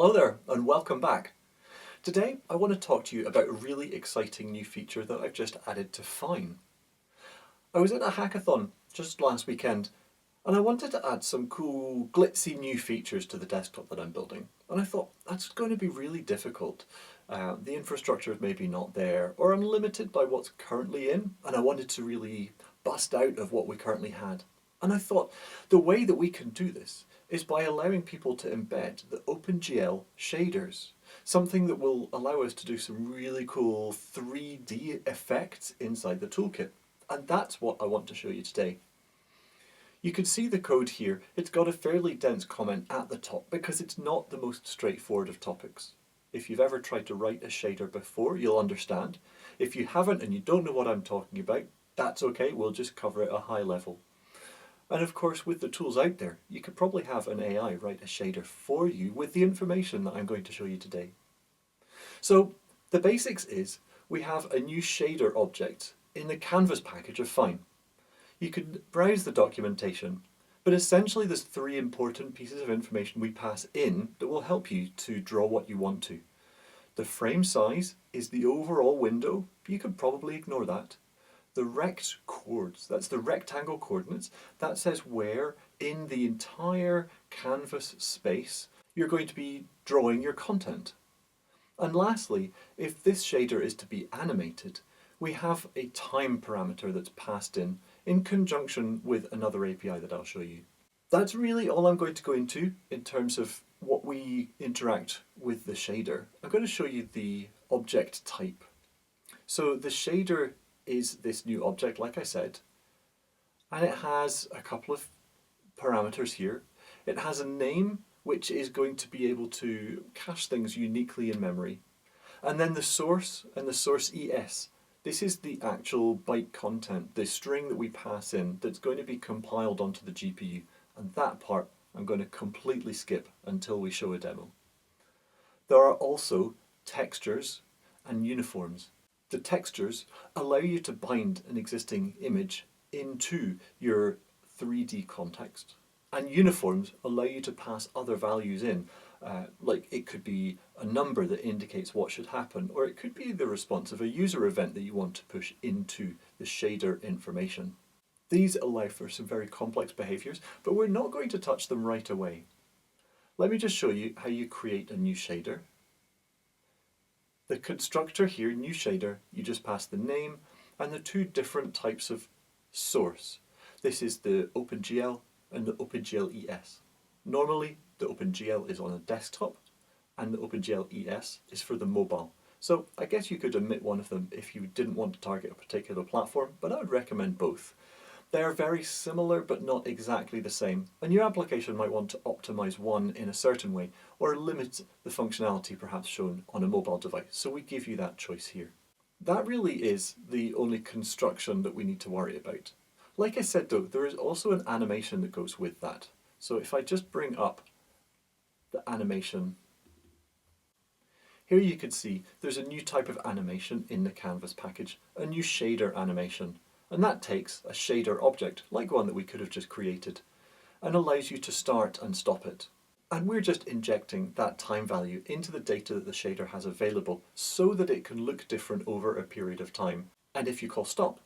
Hello there and welcome back. Today I want to talk to you about a really exciting new feature that I've just added to Fyne. I was at a hackathon just last weekend and I wanted to add some cool glitzy new features to the desktop that I'm building, and I thought that's going to be really difficult. The infrastructure is maybe not there, or I'm limited by what's currently in, and I wanted to really bust out of what we currently had. And I thought the way that we can do this is by allowing people to embed the OpenGL shaders, something that will allow us to do some really cool 3D effects inside the toolkit. And that's what I want to show you today. You can see the code here. It's got a fairly dense comment at the top because it's not the most straightforward of topics. If you've ever tried to write a shader before, you'll understand. If you haven't and you don't know what I'm talking about, that's okay, we'll just cover it at a high level. And of course, with the tools out there, you could probably have an AI write a shader for you with the information that I'm going to show you today. So the basics is we have a new shader object in the canvas package of Fyne. You can browse the documentation, but essentially there's three important pieces of information we pass in that will help you to draw what you want to. The frame size is the overall window. You could probably ignore that. The rect chords, that's the rectangle coordinates, that says where in the entire canvas space you're going to be drawing your content. And lastly, if this shader is to be animated, we have a time parameter that's passed in conjunction with another API that I'll show you. That's really all I'm going to go into in terms of what we interact with the shader. I'm going to show you the object type. So the shader is this new object, like I said, and it has a couple of parameters here. It has a name which is going to be able to cache things uniquely in memory. And then the source and the source ES. This is the actual byte content, the string that we pass in that's going to be compiled onto the GPU. And that part I'm going to completely skip until we show a demo. There are also textures and uniforms. The textures allow you to bind an existing image into your 3D context. And uniforms allow you to pass other values in, like it could be a number that indicates what should happen, or it could be the response of a user event that you want to push into the shader information. These allow for some very complex behaviors, but we're not going to touch them right away. Let me just show you how you create a new shader. The constructor here, new shader, you just pass the name and the two different types of source. This is the OpenGL and the OpenGL ES. Normally, the OpenGL is on a desktop and the OpenGL ES is for the mobile. So I guess you could omit one of them if you didn't want to target a particular platform, but I would recommend both. They are very similar but not exactly the same, and your application might want to optimize one in a certain way or limit the functionality perhaps shown on a mobile device, so we give you that choice here. That really is the only construction that we need to worry about. Like I said though, there is also an animation that goes with that. So if I just bring up the animation, here you can see there's a new type of animation in the canvas package, a new shader animation. And that takes a shader object, like one that we could have just created, and allows you to start and stop it. And we're just injecting that time value into the data that the shader has available so that it can look different over a period of time. And if you call stop,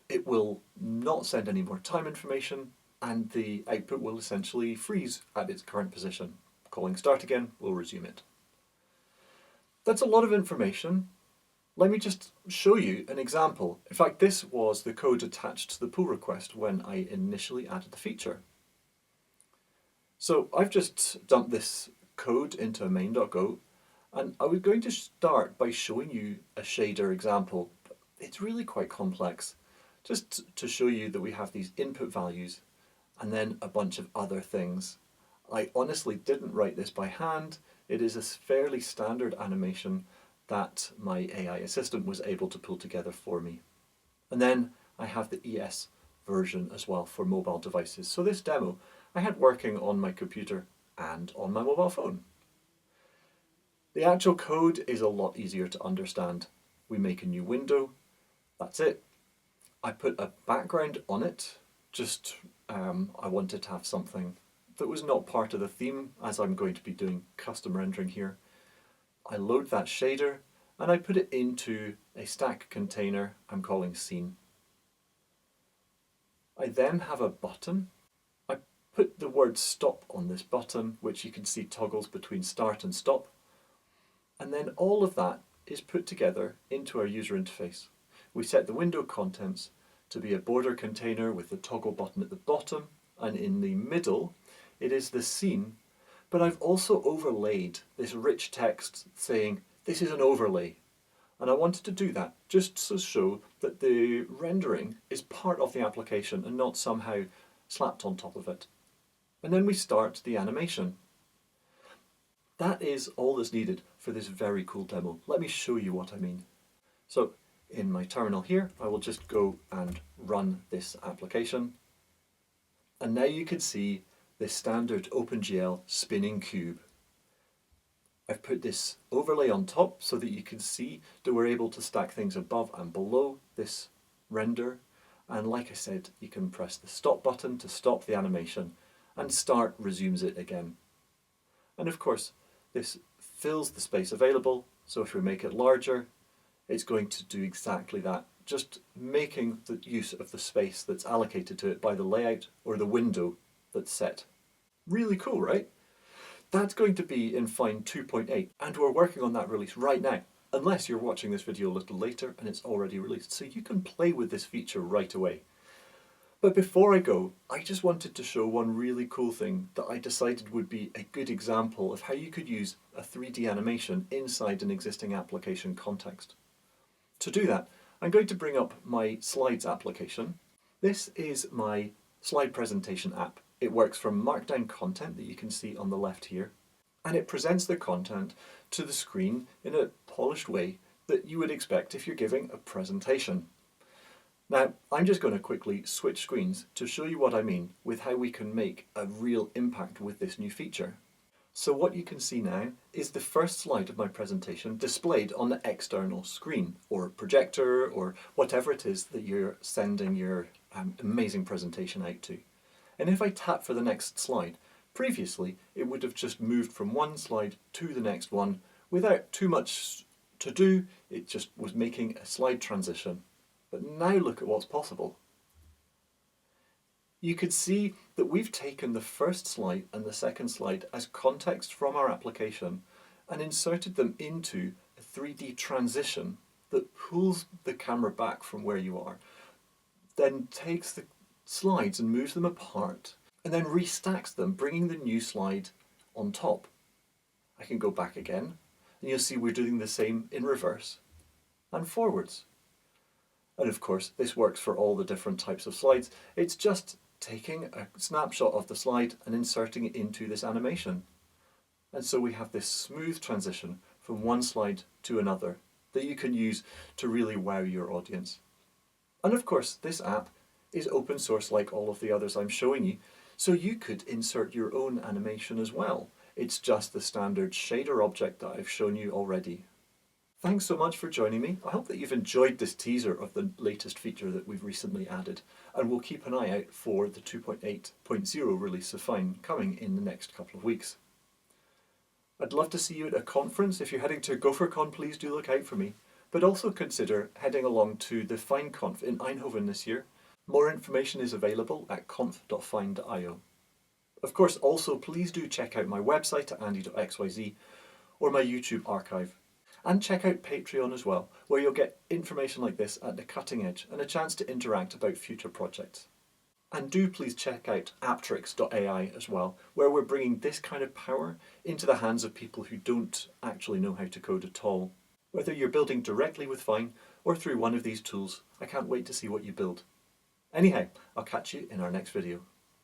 it will not send any more time information and the output will essentially freeze at its current position. Calling start again will resume it. That's a lot of information. Let me just show you an example. In fact, this was the code attached to the pull request when I initially added the feature. So I've just dumped this code into main.go, and I was going to start by showing you a shader example. It's really quite complex. Just to show you that we have these input values and then a bunch of other things. I honestly didn't write this by hand. It is a fairly standard animation that my AI assistant was able to pull together for me. And then I have the ES version as well for mobile devices. So this demo I had working on my computer and on my mobile phone. The actual code is a lot easier to understand. We make a new window, that's it. I put a background on it, just I wanted to have something that was not part of the theme, as I'm going to be doing custom rendering here. I load that shader and I put it into a stack container I'm calling scene. I then have a button. I put the word stop on this button, which you can see toggles between start and stop. And then all of that is put together into our user interface. We set the window contents to be a border container with the toggle button at the bottom, and in the middle it is the scene, but I've also overlaid this rich text saying this is an overlay. And I wanted to do that just to show that the rendering is part of the application and not somehow slapped on top of it. And then we start the animation. That is all that's needed for this very cool demo. Let me show you what I mean. So in my terminal here, I will just go and run this application. And now you can see this standard OpenGL spinning cube. I've put this overlay on top so that you can see that we're able to stack things above and below this render. And like I said, you can press the stop button to stop the animation, and start resumes it again. And of course, this fills the space available, so if we make it larger, it's going to do exactly that, just making the use of the space that's allocated to it by the layout or the window that's set. Really cool, right? That's going to be in Fyne 2.8, and we're working on that release right now, unless you're watching this video a little later and it's already released, so you can play with this feature right away. But before I go, I just wanted to show one really cool thing that I decided would be a good example of how you could use a 3D animation inside an existing application context. To do that, I'm going to bring up my slides application. This is my slide presentation app. It works from markdown content that you can see on the left here, and it presents the content to the screen in a polished way that you would expect if you're giving a presentation. Now, I'm just going to quickly switch screens to show you what I mean with how we can make a real impact with this new feature. So what you can see now is the first slide of my presentation displayed on the external screen, or projector, or whatever it is that you're sending your amazing presentation out to. And if I tap for the next slide, previously it would have just moved from one slide to the next one without too much to do. It just was making a slide transition. But now look at what's possible. You could see that we've taken the first slide and the second slide as context from our application and inserted them into a 3D transition that pulls the camera back from where you are, then takes the slides and moves them apart, and then restacks them, bringing the new slide on top. I can go back again, and you'll see we're doing the same in reverse and forwards. And of course, this works for all the different types of slides. It's just taking a snapshot of the slide and inserting it into this animation. And so we have this smooth transition from one slide to another that you can use to really wow your audience. And of course, this app is open source like all of the others I'm showing you, so you could insert your own animation as well. It's just the standard shader object that I've shown you already. Thanks so much for joining me. I hope that you've enjoyed this teaser of the latest feature that we've recently added, and we'll keep an eye out for the 2.8.0 release of Fyne coming in the next couple of weeks. I'd love to see you at a conference. If you're heading to GopherCon, please do look out for me, but also consider heading along to the FyneConf in Eindhoven this year. More information is available at conf.fyne.io. Of course, also please do check out my website at andy.xyz or my YouTube archive. And check out Patreon as well, where you'll get information like this at the cutting edge and a chance to interact about future projects. And do please check out aptrix.ai as well, where we're bringing this kind of power into the hands of people who don't actually know how to code at all. Whether you're building directly with Fyne or through one of these tools, I can't wait to see what you build. Anyhow, I'll catch you in our next video.